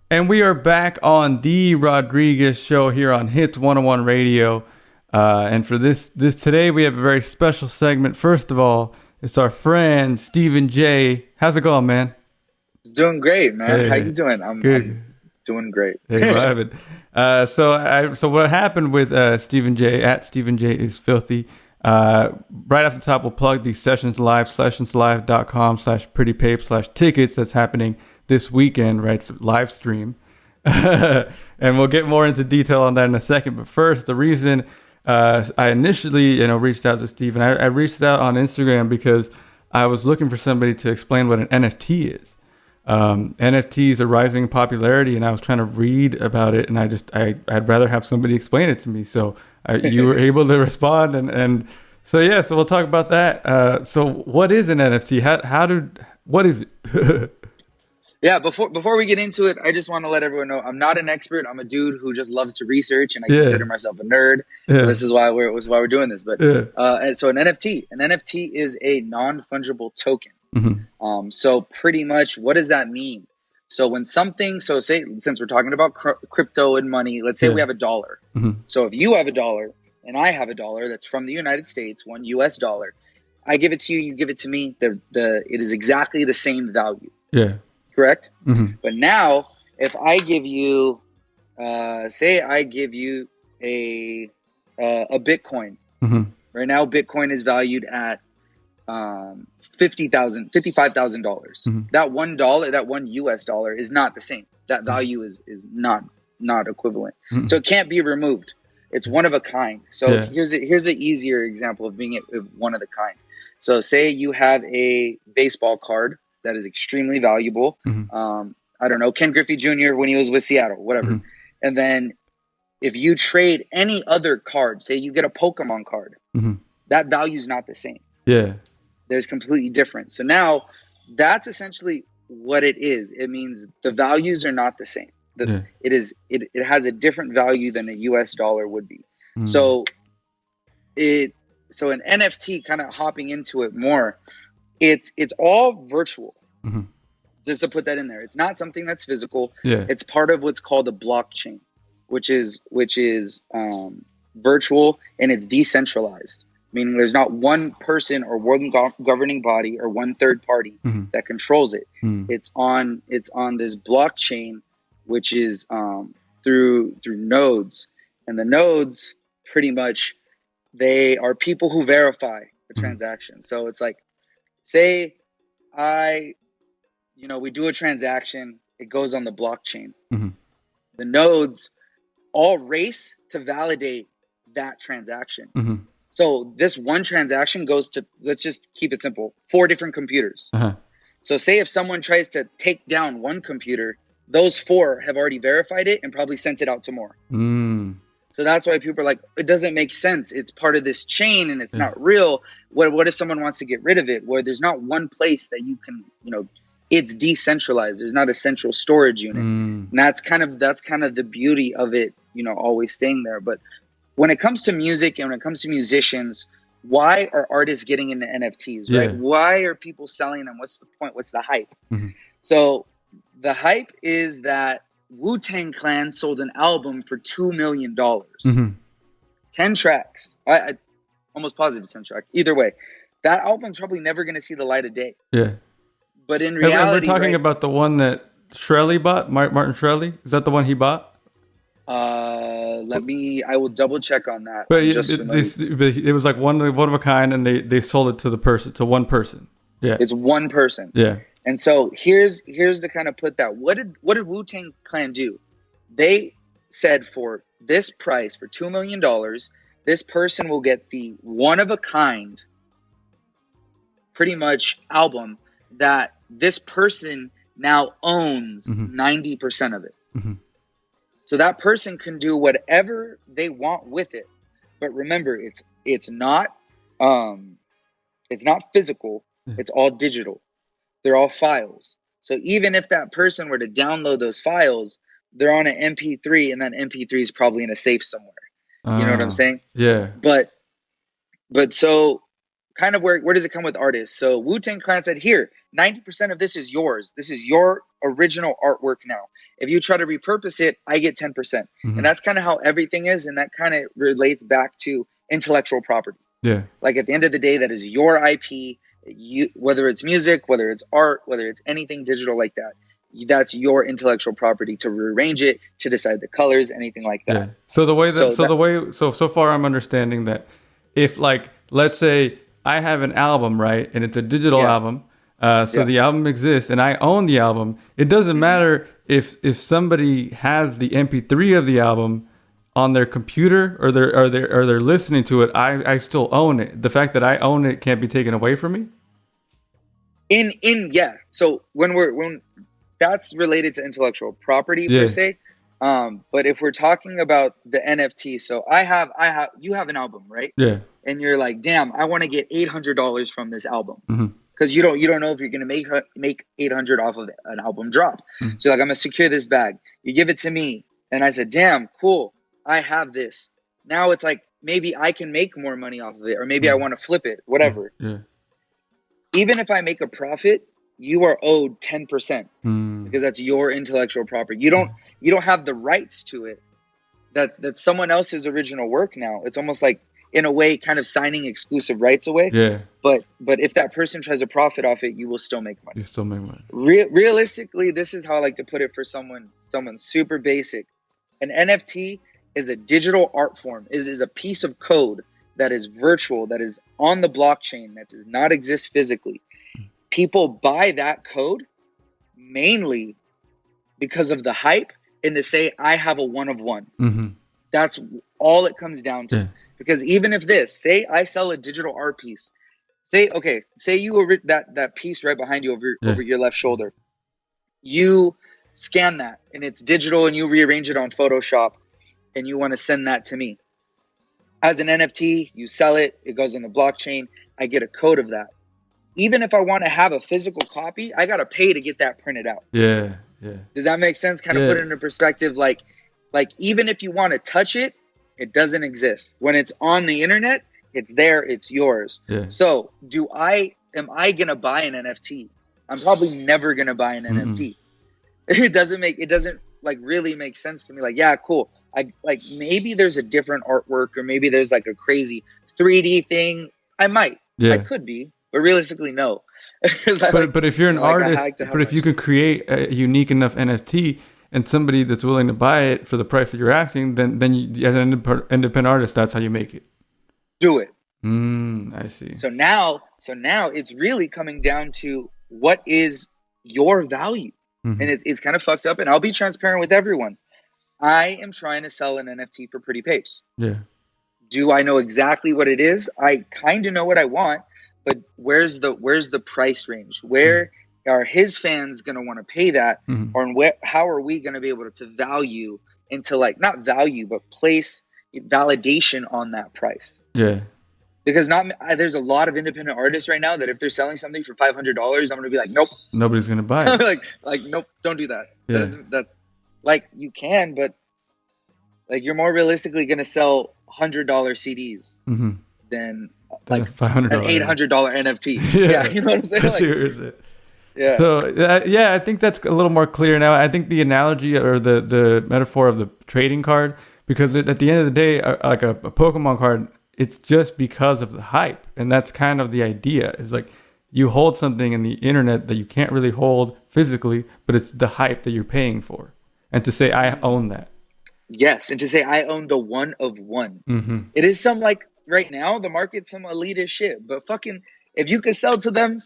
And we are back on the Rodriguez Show here on Hits 101 Radio. And for this today, we have a very special segment. First of all, it's our friend Stephen J. How's it going, man? It's doing great, man. How you Hey, doing? I'm good. doing great. Hey, vibing. So what happened with Stephen J. at Stephen J. is filthy. Right off the top, we'll plug the Sessions Live, sessionslive.com/prettypape/tickets. That's happening this weekend, right? It's a live stream. And we'll get more into detail on that in a second. But first, the reason I initially, reached out to Stephen, I reached out on Instagram because I was looking for somebody to explain what an NFT is. NFTs are rising in popularity, and I was trying to read about it, and I'd rather have somebody explain it to me. So you were able to respond, and so yeah, so we'll talk about that. So what is an NFT? What is it? Yeah, before we get into it, I just want to let everyone know I'm not an expert. I'm a dude who just loves to research, and I Yeah, consider myself a nerd. So yeah, this is why we're doing this. But yeah. and so an NFT is a non-fungible token. Hmm. So pretty much, what does that mean? So when something, so say since we're talking about crypto and money, let's say we Yeah. have a dollar. Hmm. So if you have a dollar and I have a dollar that's from the United States, one U.S. dollar, I give it to you, you give it to me. It is exactly the same value, Yeah. correct? Hmm. But now, if I give you, say, I give you a Bitcoin. Hmm. Right now, Bitcoin is valued at $55,000. Hmm. That $1, that one US dollar is not the same. That value is not equivalent. So Hmm. it can't be removed. It's one of a kind. So Yeah. here's an easier example of being one of the kind. So say you have a baseball card that is extremely valuable. Hmm. I don't know, Ken Griffey Jr. when he was with Seattle, whatever. Hmm. And then if you trade any other card, say you get a Pokemon card, Hmm. that value is not the same. Yeah. There's completely different. So now that's essentially what it is. It means the values are not the same. Yeah. It has a different value than a US dollar would be. Mm. So it so an NFT, kind of hopping into it more, it's all virtual. Hmm. Just to put that in there. It's not something that's physical. Yeah. It's part of what's called a blockchain, which is virtual, and it's decentralized, meaning there's not one person or one governing body or one third party Hmm. that controls it. Mm. It's on this blockchain, which is through nodes, and the nodes pretty much, they are people who verify the Mm. transaction. So it's like, say I we do a transaction, it goes on the blockchain. Hmm. The nodes all race to validate that transaction. Hmm. So this one transaction goes to, let's just keep it simple, 4 different computers. Uh-huh. So say if someone tries to take down one computer, those 4 have already verified it and probably sent it out to more. Mm. So that's why people are like, it doesn't make sense. It's part of this chain and it's Yeah. not real. What if someone wants to get rid of it? Where there's not one place that you can, it's decentralized. There's not a central storage unit. Mm. And that's kind of the beauty of it, always staying there. But when it comes to music and when it comes to musicians, why are artists getting into NFTs, right? Yeah. Why are people selling them? What's the point? What's the hype? Hmm. So the hype is that Wu-Tang Clan sold an album for $2 million, Hmm. 10 tracks. I almost positive 10 tracks. Either way, that album's probably never going to see the light of day. Yeah. But in And we're reality, talking right? about the one that Shkreli bought, Martin Shkreli. Is that the one he bought? I will double check on that. But I'm just familiar. it was like one of a kind, and they sold it to one person. Yeah. It's one person. Yeah. And so here's the kind of put that. What did Wu-Tang Clan do? They said for this price, for $2 million, this person will get the one of a kind, pretty much, album that this person now owns Hmm. 90% of it. Hmm. So that person can do whatever they want with it. But remember, it's not physical. Yeah. It's all digital. They're all files. So even if that person were to download those files, they're on an MP3, and that MP3 is probably in a safe somewhere. You know what I'm saying? Yeah. But so kind of where does it come with artists? So Wu-Tang Clan said, here, 90% of this is yours. This is your original artwork now. If you try to repurpose it, I get 10%. And that's kind of how everything is. And that kind of relates back to intellectual property. Yeah. Like at the end of the day, that is your IP. Whether it's music, whether it's art, whether it's anything digital like that, that's your intellectual property to rearrange it, to decide the colors, anything like that. Yeah. So far I'm understanding that if, like, let's say I have an album, right, and it's a digital album, the album exists and I own the album, it doesn't matter if somebody has the MP3 of the album on their computer or they're listening to it, I still own it. The fact that I own it can't be taken away from me. So when that's related to intellectual property per se. But if we're talking about the NFT, so you have an album, right? Yeah. And you're like, damn, I want to get $800 from this album. Because you don't know if you're gonna make 800 off of an album drop. So like, I'm gonna secure this bag. You give it to me, and I said, damn, cool, I have this. Now it's like, maybe I can make more money off of it, or maybe I want to flip it, whatever. Yeah. Even if I make a profit, you are owed 10% because that's your intellectual property. You don't have the rights to it. That's someone else's original work now. It's almost like, in a way, kind of signing exclusive rights away. Yeah. But if that person tries to profit off it, you will still make money. You still make money. Realistically, this is how I like to put it for someone super basic. An NFT is a digital art form. Is a piece of code that is virtual, that is on the blockchain, that does not exist physically. People buy that code mainly because of the hype and to say, I have a one of one. That's all it comes down to. Because even if say I sell a digital art piece, say you that piece right behind you over your left shoulder, you scan that and it's digital and you rearrange it on Photoshop and you want to send that to me. As an NFT, you sell it, it goes on the blockchain, I get a code of that. Even if I want to have a physical copy, I got to pay to get that printed out. Yeah. Does that make sense? Kind of put it into perspective. Like even if you want to touch it, it doesn't exist. When it's on the internet, it's there, it's yours. Yeah. So am I going to buy an NFT? I'm probably never going to buy an NFT. It doesn't like really make sense to me. Like, yeah, cool. Maybe there's a different artwork, or maybe there's like a crazy 3D thing. I might. I could be. But realistically, no. But if you're an artist, but if you could create a unique enough NFT and somebody that's willing to buy it for the price that you're asking, then you, as an independent artist, that's how you make it. Do it. I see. So now it's really coming down to what is your value, and it's kind of fucked up. And I'll be transparent with everyone. I am trying to sell an NFT for Pretty Papes. Yeah. Do I know exactly what it is? I kind of know what I want. But where's the price range? Where are his fans going to want to pay that? Or how are we going to be able to value into, like, not value, but place validation on that price? Yeah. Because there's a lot of independent artists right now that if they're selling something for $500, I'm going to be like, nope. Nobody's going to buy it. like, nope, don't do that. Yeah. That's like, you can, but like, you're more realistically going to sell $100 CDs than like $500, an $800 NFT. Yeah, you know what I'm saying? Yeah. So I think that's a little more clear now. I think the analogy or the metaphor of the trading card, because at the end of the day, like a Pokemon card, it's just because of the hype, and that's kind of the idea. It's like you hold something in the internet that you can't really hold physically, but it's the hype that you're paying for, and to say I own that. Yes, and to say I own the one of one. It is some, like, right now the market's some elitist shit, but fucking if you can sell to them,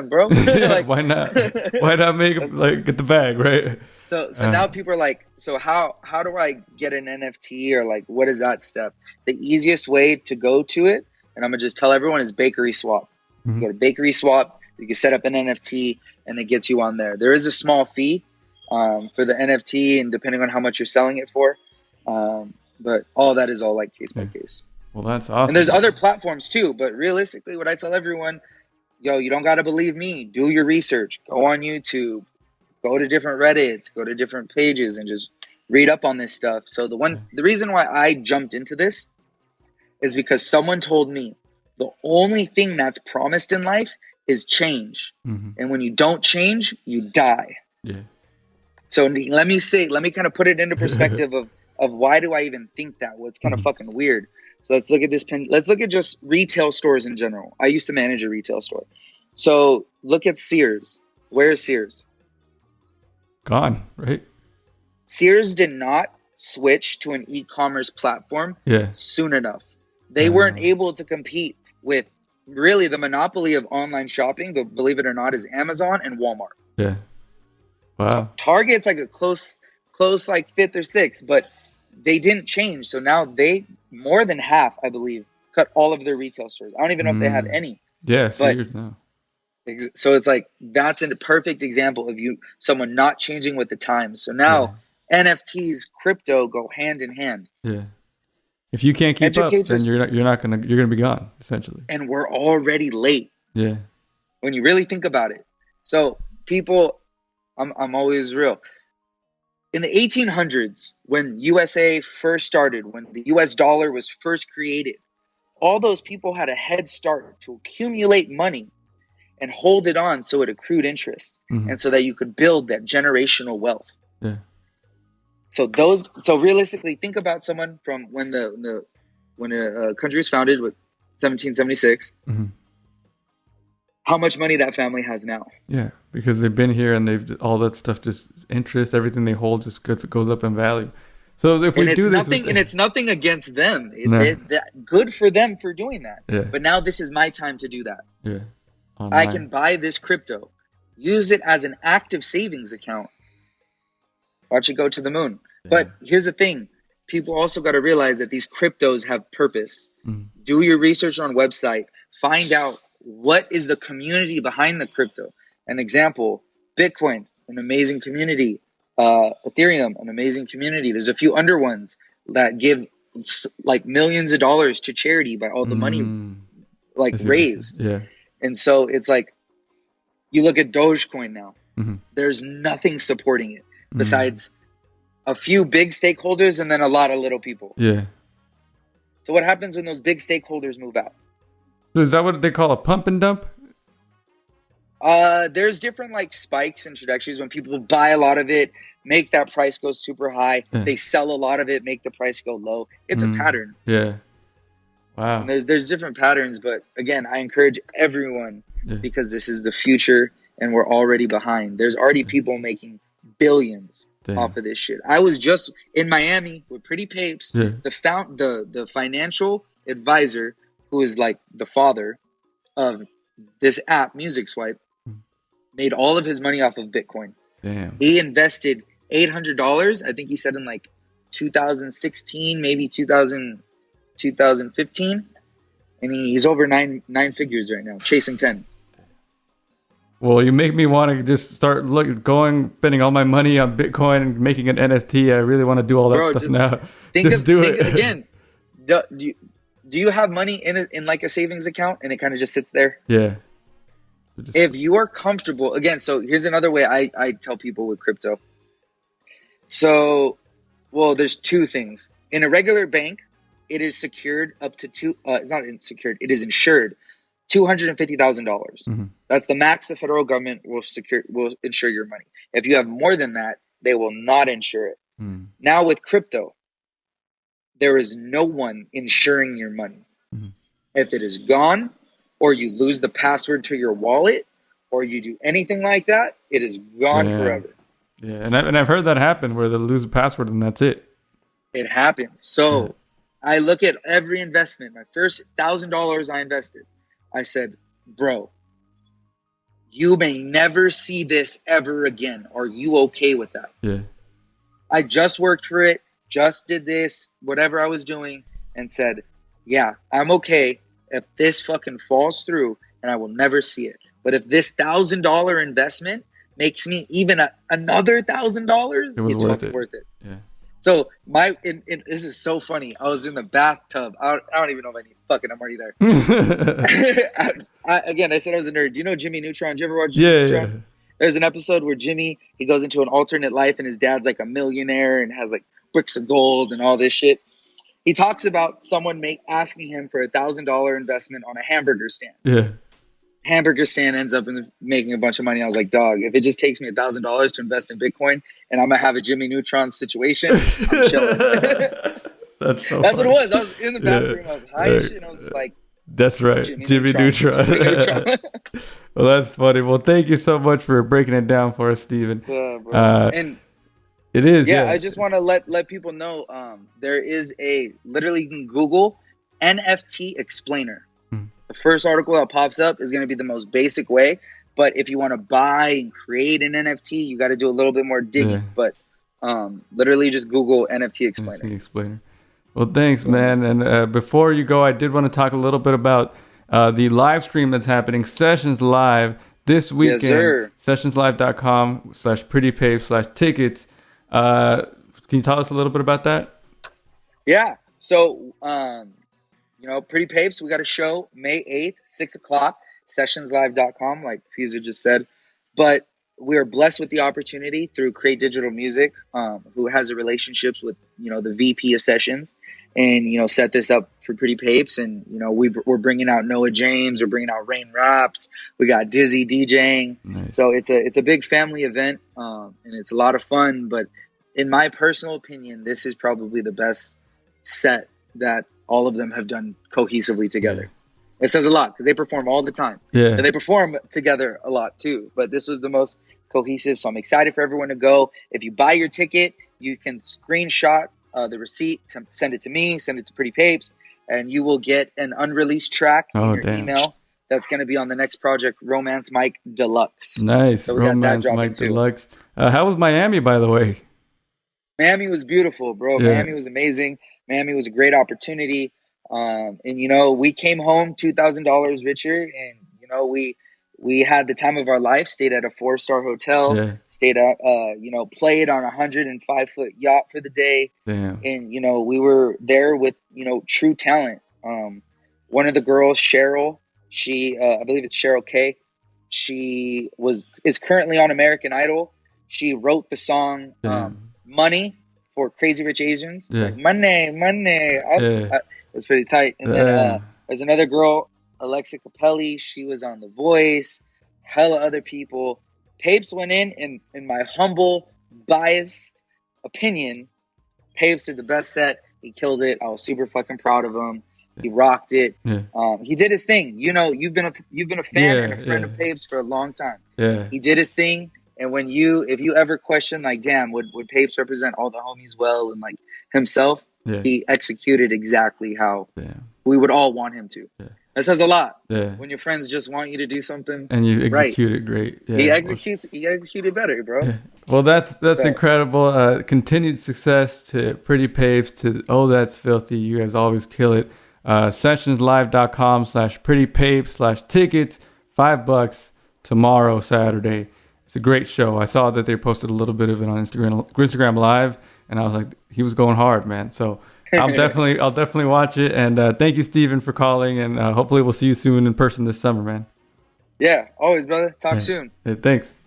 bro. Like, why not? Why not get the bag, right? So now people are like, so how do I get an NFT, or like, what is that step? The easiest way to go to it, and I'm gonna just tell everyone, is Bakery Swap. You go to Bakery Swap, you can set up an NFT, and it gets you on there. There is a small fee for the NFT, and depending on how much you're selling it for, but all that is all like case by case. Well, that's awesome. And there's other platforms too, but realistically, what I tell everyone, you don't got to believe me. Do your research. Go on YouTube. Go to different Reddits. Go to different pages and just read up on this stuff. So the reason why I jumped into this is because someone told me the only thing that's promised in life is change. And when you don't change, you die. Yeah. So let me kind of put it into perspective of why do I even think that? Well, it's kind of fucking weird. So let's look at this let's look at just retail stores in general. I used to manage a retail store. So look at Sears. Where's Sears? Gone, right? Sears did not switch to an e-commerce platform Yeah. soon enough. They weren't able to compete with really the monopoly of online shopping, but believe it or not, is Amazon and Walmart. Yeah. Wow. Target's like a close like fifth or sixth, but they didn't change. So now they more than half, I believe, cut all of their retail stores. I don't even know if they have any. Yeah, But Sears now. so it's like that's a perfect example of someone not changing with the times. So now NFTs, crypto go hand in hand. Yeah. If you can't keep up, then you're gonna be gone, essentially. And we're already late. Yeah. When you really think about it. So people, I'm always real. In the 1800s, when USA first started, when the US dollar was first created, all those people had a head start to accumulate money and hold it on so it accrued interest, and so that you could build that generational wealth. Yeah. So realistically, think about someone from when a country was founded with 1776. How much money that family has now? Yeah, because they've been here and all that stuff, just interest, everything they hold just goes up in value. So if we do this, and it's nothing against them. Good for them for doing that. Yeah. But now this is my time to do that. Yeah. Online. I can buy this crypto, use it as an active savings account. Watch it go to the moon. Yeah. But here's the thing. People also got to realize that these cryptos have purpose. Do your research on website. Find out what is the community behind the crypto. An example, Bitcoin, an amazing community. Ethereum, an amazing community. There's a few under ones that give like millions of dollars to charity by all the money raised. Yeah. And so it's like, you look at Dogecoin now. There's nothing supporting it besides a few big stakeholders and then a lot of little people. Yeah. So what happens when those big stakeholders move out? So is that what they call a pump and dump? There's different like spikes and trajectories when people buy a lot of it, make that price go super high. They sell a lot of it, make the price go low. It's a pattern. Yeah. Wow. And there's different patterns, but again, I encourage everyone because this is the future and we're already behind. There's already people making billions off of this shit. I was just in Miami with Pretty Papes, the financial advisor who is like the father of this app, Music Swipe, made all of his money off of Bitcoin. Damn. He invested $800. I think he said in like 2016, maybe 2015, and he's over nine figures right now, chasing 10. Well, you make me want to just start spending all my money on Bitcoin and making an NFT. I really want to do all that stuff now. Just do it again. Do you have money in like a savings account and it kind of just sits there? Yeah. If you are comfortable, again, so here's another way I tell people with crypto. So, well, there's two things. In a regular bank, it is secured up to it's not secured, it is insured $250,000. That's the max the federal government will insure your money. If you have more than that, they will not insure it. Now with crypto, there is no one insuring your money. If it is gone, or you lose the password to your wallet, or you do anything like that, it is gone forever. Yeah, and I've heard that happen where they lose the password and that's it. It happens. So I look at every investment. My first $1,000 I invested, I said, bro, you may never see this ever again. Are you okay with that? Yeah. I just worked for it, just did this, whatever I was doing, and said, yeah, I'm okay if this fucking falls through and I will never see it. But if this $1,000 investment makes me even another $1,000, it's fucking worth it. Yeah. So this is so funny. I was in the bathtub. I don't even know if I need fucking. I'm already there. I said I was a nerd. Do you know Jimmy Neutron? Do you ever watch Jimmy Neutron? Yeah. There's an episode where he goes into an alternate life and his dad's like a millionaire and has like bricks of gold and all this shit. He talks about someone asking him for $1,000 investment on a hamburger stand. Yeah. hamburger stand ends up making a bunch of money. I was like, dog, if it just takes me $1,000 to invest in Bitcoin and I'm gonna have a Jimmy Neutron situation, I'm chilling. That's so That's what it funny. was. I was in the bathroom. I was high as shit, and I was just like, That's right, Jimmy Neutron. Jimmy Neutron. Well, that's funny. Well, thank you so much for breaking it down for us, Steven. Yeah, bro. And it is. yeah, Yeah. I just want to let people know. There is literally you can Google NFT explainer. The first article that pops up is going to be the most basic way. But if you want to buy and create an NFT, you got to do a little bit more digging. Yeah. But literally just Google NFT explainer. NFT explainer. Well, thanks, man. And before you go, I did want to talk a little bit about the live stream that's happening, Sessions Live, this weekend. Yes, sessionslive.com/prettypape/tickets. Can you tell us a little bit about that? Yeah. So, Pretty Papes, we got a show May 8th, 6 o'clock, sessionslive.com, like Caesar just said. But we are blessed with the opportunity through Create Digital Music, who has a relationships with, the VP of Sessions, and, set this up for Pretty Papes. And, we're bringing out Noah James, we're bringing out Rain Raps, we got Dizzy DJing. Nice. So it's a big family event, and it's a lot of fun. But in my personal opinion, this is probably the best set that all of them have done cohesively together. Yeah. It says a lot because they perform all the time. Yeah. And they perform together a lot too. But this was the most cohesive. So I'm excited for everyone to go. If you buy your ticket, you can screenshot the receipt, send it to me, send it to Pretty Papes, and you will get an unreleased track in your email. That's going to be on the next project, Romance Mike Deluxe. Nice. So Romance Mike Deluxe. How was Miami, by the way? Miami was beautiful, bro. Yeah. Miami was amazing. Miami was a great opportunity. And, we came home $2,000 richer, and, we had the time of our life, stayed at a 4-star hotel, stayed at, played on a 105-foot yacht for the day. Damn. And, we were there with, true talent. One of the girls, Cheryl, she, I believe it's Cheryl K. She is currently on American Idol. She wrote the song, Money for Crazy Rich Asians. Yeah. Like, money. It's pretty tight. And then there's another girl, Alexa Capelli. She was on The Voice. Hella other people. Papes went in my humble, biased opinion, Papes did the best set. He killed it. I was super fucking proud of him. He rocked it. Yeah. He did his thing. You've been a fan and a friend of Papes for a long time. Yeah. He did his thing. And if you ever question, like, damn, would Papes represent all the homies well and like himself? Yeah. He executed exactly how we would all want him to. Yeah. That says a lot. Yeah. When your friends just want you to do something and you execute it great. Yeah. He executed better, bro. Yeah. Well, that's incredible. Continued success to Pretty Papes, to OhThatsFilthy. You guys always kill it. Sessionslive.com/prettypapes/tickets. $5 tomorrow, Saturday. It's a great show. I saw that they posted a little bit of it on Instagram Live, and I was like, he was going hard, man. So I'll definitely watch it. And thank you, Steven, for calling. And hopefully we'll see you soon in person this summer, man. Yeah, always, brother. Talk soon. Thanks.